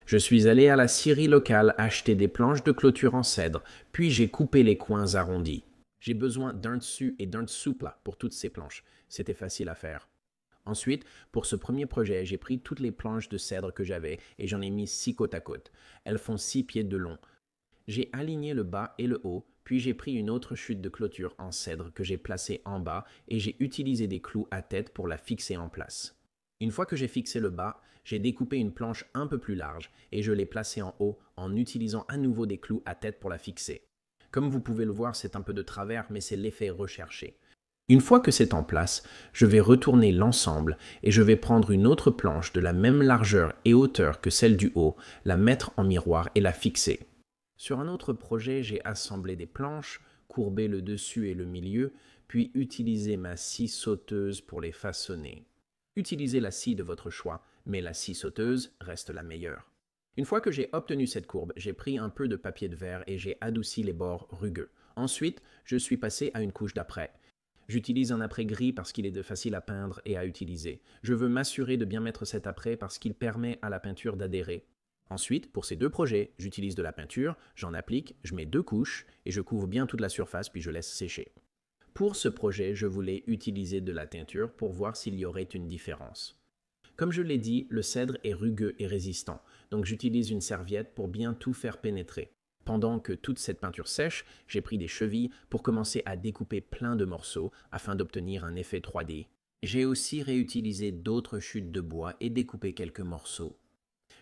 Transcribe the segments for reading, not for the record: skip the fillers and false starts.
Je suis allé à la scierie locale acheter des planches de clôture en cèdre, puis j'ai coupé les coins arrondis. J'ai besoin d'un dessus et d'un dessous plat pour toutes ces planches. C'était facile à faire. Ensuite, pour ce premier projet, j'ai pris toutes les planches de cèdre que j'avais et j'en ai mis 6 côte à côte. Elles font 6 pieds de long. J'ai aligné le bas et le haut, puis j'ai pris une autre chute de clôture en cèdre que j'ai placée en bas et j'ai utilisé des clous à tête pour la fixer en place. Une fois que j'ai fixé le bas, j'ai découpé une planche un peu plus large et je l'ai placée en haut en utilisant à nouveau des clous à tête pour la fixer. Comme vous pouvez le voir, c'est un peu de travers, mais c'est l'effet recherché. Une fois que c'est en place, je vais retourner l'ensemble et je vais prendre une autre planche de la même largeur et hauteur que celle du haut, la mettre en miroir et la fixer. Sur un autre projet, j'ai assemblé des planches, courbé le dessus et le milieu, puis utilisé ma scie sauteuse pour les façonner. Utilisez la scie de votre choix, mais la scie sauteuse reste la meilleure. Une fois que j'ai obtenu cette courbe, j'ai pris un peu de papier de verre et j'ai adouci les bords rugueux. Ensuite, je suis passé à une couche d'après. J'utilise un apprêt gris parce qu'il est facile à peindre et à utiliser. Je veux m'assurer de bien mettre cet apprêt parce qu'il permet à la peinture d'adhérer. Ensuite, pour ces deux projets, j'utilise de la peinture, j'en applique, je mets 2 couches et je couvre bien toute la surface puis je laisse sécher. Pour ce projet, je voulais utiliser de la teinture pour voir s'il y aurait une différence. Comme je l'ai dit, le cèdre est rugueux et résistant, donc j'utilise une serviette pour bien tout faire pénétrer. Pendant que toute cette peinture sèche, j'ai pris des chevilles pour commencer à découper plein de morceaux afin d'obtenir un effet 3D. J'ai aussi réutilisé d'autres chutes de bois et découpé quelques morceaux.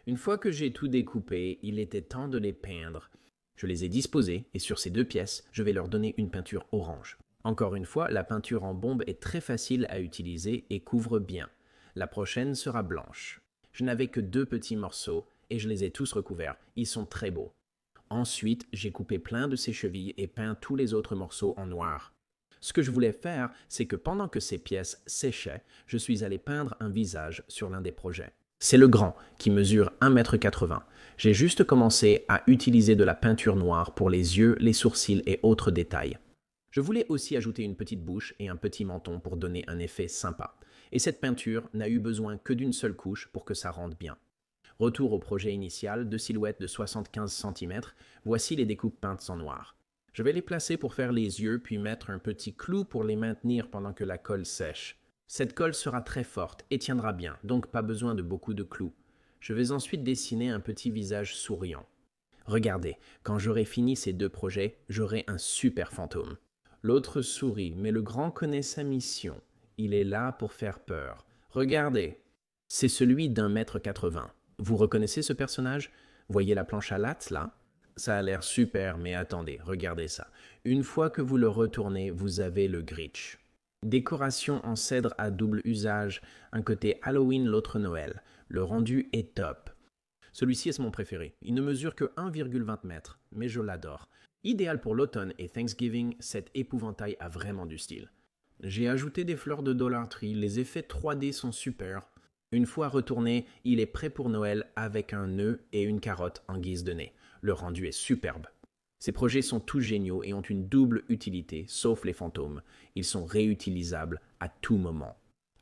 Une fois que j'ai tout découpé, il était temps de les peindre. Je les ai disposés et sur ces 2 pièces, je vais leur donner une peinture orange. Encore une fois, la peinture en bombe est très facile à utiliser et couvre bien. La prochaine sera blanche. Je n'avais que 2 petits morceaux et je les ai tous recouverts. Ils sont très beaux. Ensuite, j'ai coupé plein de ces chevilles et peint tous les autres morceaux en noir. Ce que je voulais faire, c'est que pendant que ces pièces séchaient, je suis allé peindre un visage sur l'un des projets. C'est le grand, qui mesure 1,80 m. J'ai juste commencé à utiliser de la peinture noire pour les yeux, les sourcils et autres détails. Je voulais aussi ajouter une petite bouche et un petit menton pour donner un effet sympa. Et cette peinture n'a eu besoin que d'une seule couche pour que ça rende bien. Retour au projet initial, 2 silhouettes de 75 cm, voici les découpes peintes en noir. Je vais les placer pour faire les yeux, puis mettre un petit clou pour les maintenir pendant que la colle sèche. Cette colle sera très forte et tiendra bien, donc pas besoin de beaucoup de clous. Je vais ensuite dessiner un petit visage souriant. Regardez, quand j'aurai fini ces 2 projets, j'aurai un super fantôme. L'autre sourit, mais le grand connaît sa mission. Il est là pour faire peur. Regardez, c'est celui d'1,80 m. Vous reconnaissez ce personnage? Voyez la planche à latte, là? Ça a l'air super, mais attendez, regardez ça. Une fois que vous le retournez, vous avez le Grinch. Décoration en cèdre à double usage, un côté Halloween, l'autre Noël. Le rendu est top. Celui-ci est mon préféré. Il ne mesure que 1,20 m, mais je l'adore. Idéal pour l'automne et Thanksgiving, cet épouvantail a vraiment du style. J'ai ajouté des fleurs de Dollar Tree, les effets 3D sont super. Une fois retourné, il est prêt pour Noël avec un nœud et une carotte en guise de nez. Le rendu est superbe. Ces projets sont tous géniaux et ont une double utilité, sauf les fantômes. Ils sont réutilisables à tout moment.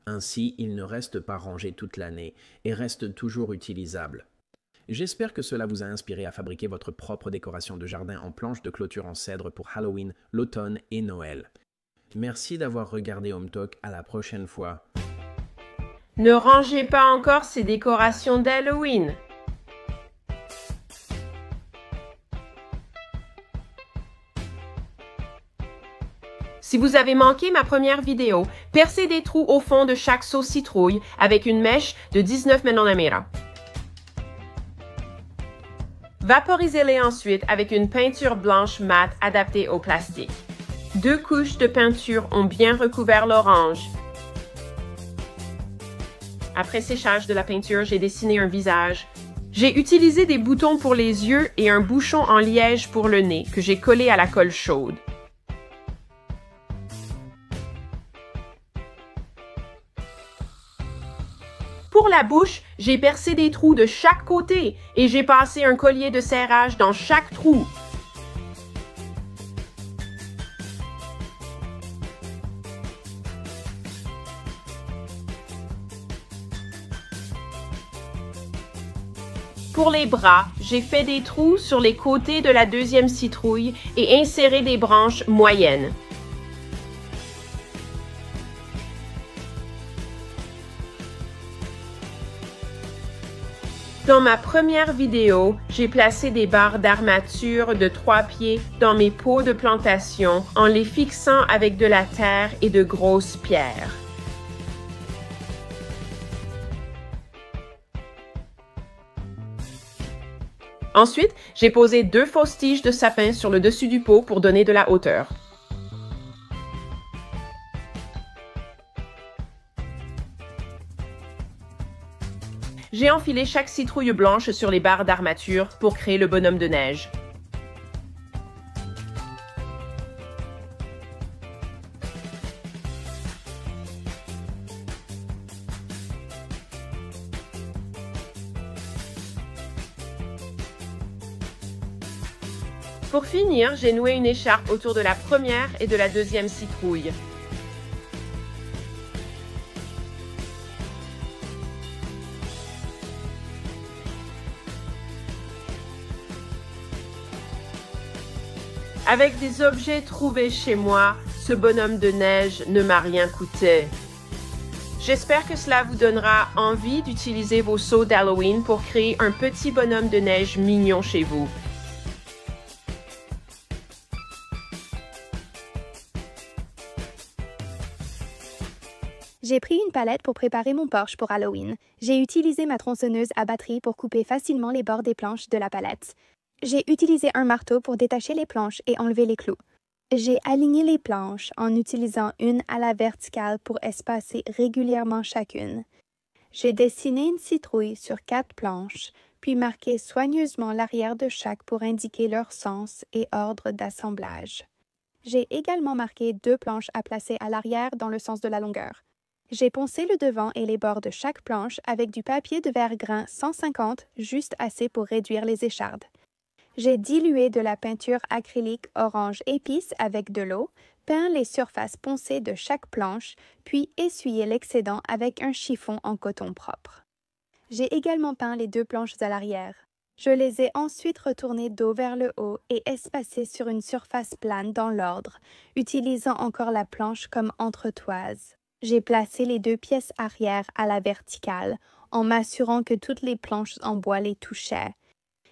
Ainsi, ils ne restent pas rangés toute l'année et restent toujours utilisables. J'espère que cela vous a inspiré à fabriquer votre propre décoration de jardin en planches de clôture en cèdre pour Halloween, l'automne et Noël. Merci d'avoir regardé Home Talk, à la prochaine fois. Ne rangez pas encore ces décorations d'Halloween. Si vous avez manqué ma première vidéo, percez des trous au fond de chaque seau citrouille avec une mèche de 19 nm. Vaporisez-les ensuite avec une peinture blanche mate adaptée au plastique. 2 couches de peinture ont bien recouvert l'orange. Après séchage de la peinture, j'ai dessiné un visage. J'ai utilisé des boutons pour les yeux et un bouchon en liège pour le nez que j'ai collé à la colle chaude. Pour la bouche, j'ai percé des trous de chaque côté et j'ai passé un collier de serrage dans chaque trou. Pour les bras, j'ai fait des trous sur les côtés de la deuxième citrouille et inséré des branches moyennes. Dans ma première vidéo, j'ai placé des barres d'armature de 3 pieds dans mes pots de plantation en les fixant avec de la terre et de grosses pierres. Ensuite, j'ai posé 2 fausses tiges de sapin sur le dessus du pot pour donner de la hauteur. J'ai enfilé chaque citrouille blanche sur les barres d'armature pour créer le bonhomme de neige. Pour finir, j'ai noué une écharpe autour de la première et de la deuxième citrouille. Avec des objets trouvés chez moi, ce bonhomme de neige ne m'a rien coûté. J'espère que cela vous donnera envie d'utiliser vos seaux d'Halloween pour créer un petit bonhomme de neige mignon chez vous. J'ai pris une palette pour préparer mon porche pour Halloween. J'ai utilisé ma tronçonneuse à batterie pour couper facilement les bords des planches de la palette. J'ai utilisé un marteau pour détacher les planches et enlever les clous. J'ai aligné les planches en utilisant une à la verticale pour espacer régulièrement chacune. J'ai dessiné une citrouille sur 4 planches, puis marqué soigneusement l'arrière de chaque pour indiquer leur sens et ordre d'assemblage. J'ai également marqué 2 planches à placer à l'arrière dans le sens de la longueur. J'ai poncé le devant et les bords de chaque planche avec du papier de verre grain 150, juste assez pour réduire les échardes. J'ai dilué de la peinture acrylique orange épice avec de l'eau, peint les surfaces poncées de chaque planche, puis essuyé l'excédent avec un chiffon en coton propre. J'ai également peint les 2 planches à l'arrière. Je les ai ensuite retournées dos vers le haut et espacées sur une surface plane dans l'ordre, utilisant encore la planche comme entretoise. J'ai placé les 2 pièces arrière à la verticale, en m'assurant que toutes les planches en bois les touchaient.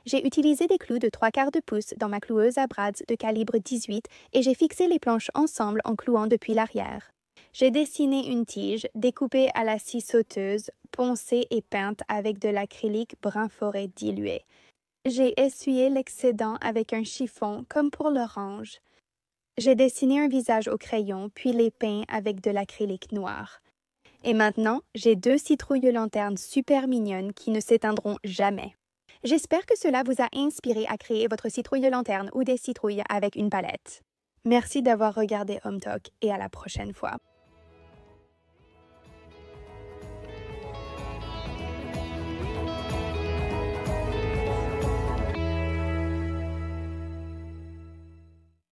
J'ai utilisé des clous de 3/4 de pouce dans ma cloueuse à brad de calibre 18 et j'ai fixé les planches ensemble en clouant depuis l'arrière. J'ai dessiné une tige, découpée à la scie sauteuse, poncée et peinte avec de l'acrylique brun forêt dilué. J'ai essuyé l'excédent avec un chiffon comme pour l'orange. J'ai dessiné un visage au crayon, puis les peint avec de l'acrylique noir. Et maintenant, j'ai 2 citrouilles lanternes super mignonnes qui ne s'éteindront jamais. J'espère que cela vous a inspiré à créer votre citrouille de lanterne ou des citrouilles avec une palette. Merci d'avoir regardé Home Talk et à la prochaine fois.